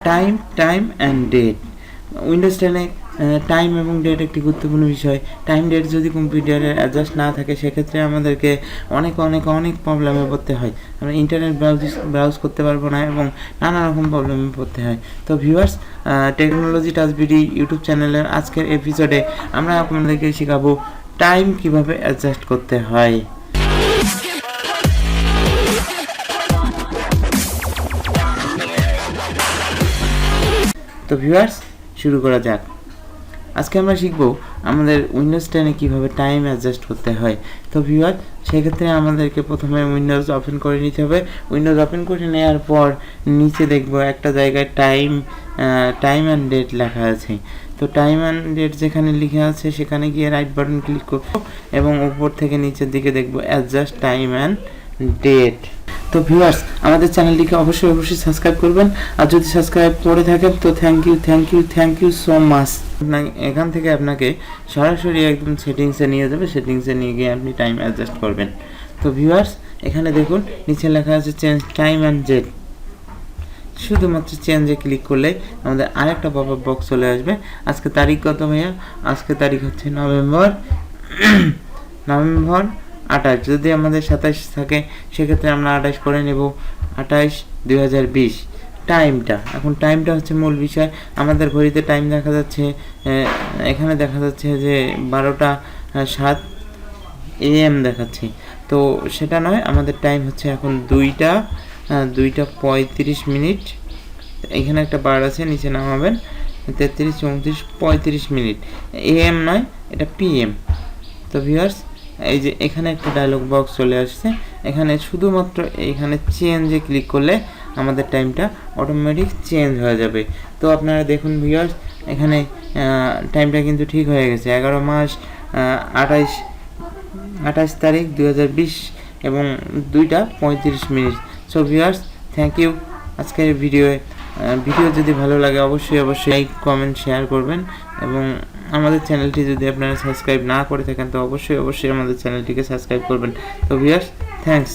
Time and date. Windows 10-এ time এবং date একটি গুরুত্বপূর্ণ বিষয়। টাইম ডেট যদি কম্পিউটারে অ্যাডজাস্ট না থাকে সেক্ষেত্রে আমাদেরকে অনেক প্রবলেমে পড়তে হয়। আমরা ইন্টারনেট ব্রাউজ করতে পারবো না এবং নানা রকম প্রবলেমে পড়তে হয়। তো viewers, technology touch BD YouTube চ্যানেলের আজকের এপিসোডে আমরা আপনাদেরকে শেখাবো টাইম কিভাবে অ্যাডজাস্ট করতে হয়। তো ভিউয়ার্স, শুরু করা যাক। আজকে আমরা শিখব আমাদের উইন্ডোজ 10-এ কীভাবে টাইম অ্যাডজাস্ট করতে হয়। তো ভিউয়ার, সেক্ষেত্রে আমাদেরকে প্রথমে উইন্ডোজ ওপেন করে নিতে হবে। উইন্ডোজ ওপেন করে নেওয়ার পর নিচে দেখব একটা জায়গায় টাইম অ্যান্ড ডেট লেখা আছে। তো টাইম অ্যান্ড ডেট যেখানে লেখা আছে সেখানে গিয়ে রাইট বাটন ক্লিক করব এবং উপর থেকে নিচের দিকে দেখব অ্যাডজাস্ট টাইম অ্যান্ড ডেট। তো ভিউয়ার্স, আমাদের চ্যানেলটিকে অবশ্যই সাবস্ক্রাইব করবেন, আর যদি সাবস্ক্রাইব করে থাকেন তো থ্যাংক ইউ সো মাচ। এখান থেকে আপনাকে সরাসরি একদম সেটিংসে নিয়ে যাবে, সেটিংসে নিয়ে গিয়ে আপনি টাইম অ্যাডজাস্ট করবেন। তো ভিউয়ার্স, এখানে দেখুন নিচে লেখা আছে চেঞ্জ টাইম অ্যান্ড ডেট। শুধুমাত্র চেঞ্জে ক্লিক করলেই আমাদের আরেকটা পপআপ বক্স চলে আসবে। আজকে তারিখ কত ভাইয়া? আজকে তারিখ হচ্ছে নভেম্বর 28। যদি আমাদের 27 থাকে সেক্ষেত্রে আমরা 28 করে নেব। 28/2020 টাইমটা। এখন টাইমটা হচ্ছে মূল বিষয়। আমাদের ঘড়িতে টাইম দেখা যাচ্ছে, এখানে দেখা যাচ্ছে যে 12:07 AM দেখাচ্ছে। তো সেটা নয়, আমাদের টাইম হচ্ছে এখন 2:35। এখানে একটা বার আছে, নিচে নামাবেন। 33, 34, 35 মিনিট। AM নয়, এটা PM। তো ভিউয়ার্স, এই যে এখানে একটা ডায়লগ বক্স চলে আসছে। এখানে শুধুমাত্র এইখানে চেঞ্জে ক্লিক করলে আমাদের টাইমটা অটোমেটিক চেঞ্জ হয়ে যাবে। তো আপনারা দেখুন ভিউয়ার্স, এখানে টাইমটা কিন্তু ঠিক হয়ে গেছে। 11 মাস 28 তারিখ 2020 এবং 2:35 সো ভিউয়ার্স, থ্যাংক ইউ। আজকের ভিডিও যদি ভালো লাগে অবশ্যই লাইক, কমেন্ট, শেয়ার করবেন এবং আমাদের চ্যানেলটি যদি আপনারা সাবস্ক্রাইব না করে থাকেন তো অবশ্যই আমাদের চ্যানেলটিকে সাবস্ক্রাইব করবেন। তো ভিউয়ার্স, থ্যাঙ্কস।